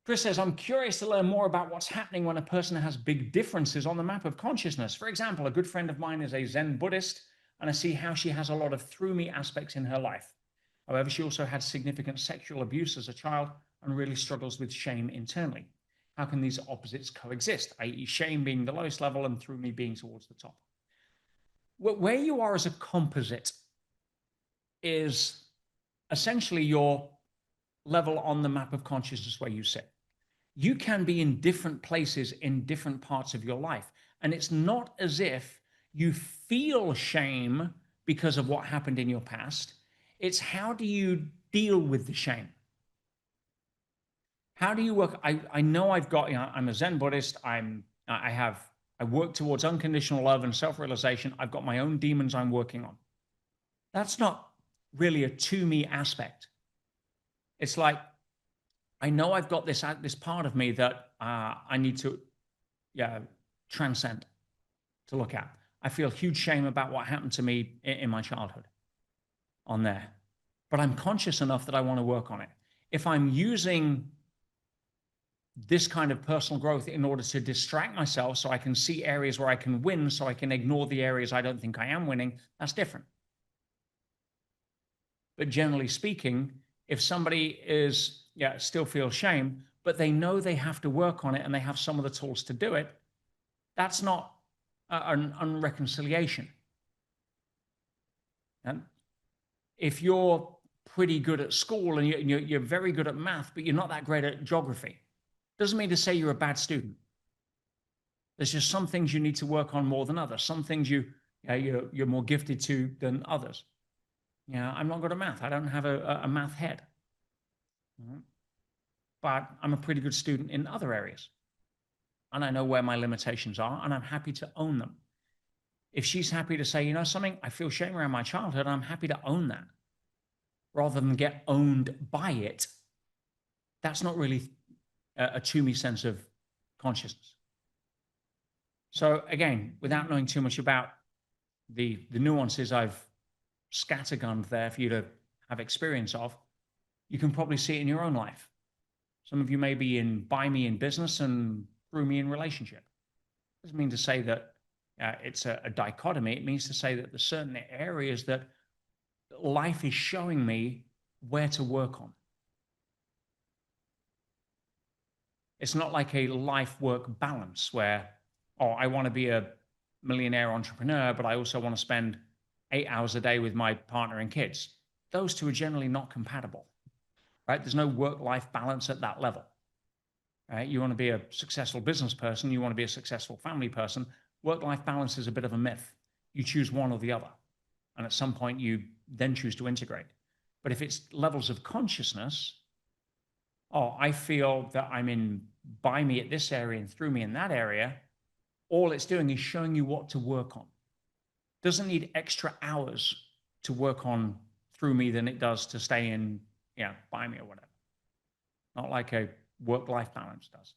Chris says, I'm curious to learn more about what's happening when a person has big differences on the map of consciousness. For example, a good friend of mine is a Zen Buddhist, and I see how she has a lot of through me aspects in her life. However, she also had significant sexual abuse as a child and really struggles with shame internally. How can these opposites coexist, i.e. shame being the lowest level and through me being towards the top? Where you are as a composite is essentially your level on the map of consciousness where you sit. You can be in different places in different parts of your life. And it's not as if you feel shame because of what happened in your past. It's how do you deal with the shame? How do you work? I know I've got, I'm a Zen Buddhist. I work towards unconditional love and self-realization. I've got my own demons I'm working on. That's not really a to me aspect. It's like, I know I've got this part of me that I need to transcend, to look at. I feel huge shame about what happened to me in my childhood on there. But I'm conscious enough that I want to work on it. If I'm using this kind of personal growth in order to distract myself so I can see areas where I can win, so I can ignore the areas I don't think I am winning, that's different. But generally speaking, if somebody is, still feels shame, but they know they have to work on it and they have some of the tools to do it, that's not an unreconciliation. And if you're pretty good at school and you're very good at math, but you're not that great at geography, doesn't mean to say you're a bad student. There's just some things you need to work on more than others. Some things you're more gifted to than others. I'm not good at math. I don't have a math head. But I'm a pretty good student in other areas. And I know where my limitations are, and I'm happy to own them. If she's happy to say, you know something, I feel shame around my childhood, I'm happy to own that, rather than get owned by it. That's not really a to me sense of consciousness. So again, without knowing too much about the nuances I've scattergunned there for you to have experience of, you can probably see it in your own life. Some of you may be by me in business and through me in relationship. Doesn't mean to say that it's a dichotomy. It means to say that there's certain areas that life is showing me where to work on. It's not like a life-work balance where, I want to be a millionaire entrepreneur, but I also want to spend 8 hours a day with my partner and kids. Those two are generally not compatible, right? There's no work-life balance at that level, right? You want to be a successful business person. You want to be a successful family person. Work-life balance is a bit of a myth. You choose one or the other. And at some point, you then choose to integrate. But if it's levels of consciousness, I feel that I'm by me at this area and through me in that area, all it's doing is showing you what to work on. Doesn't need extra hours to work on through me than it does to stay in, by me or whatever. Not like a work-life balance does.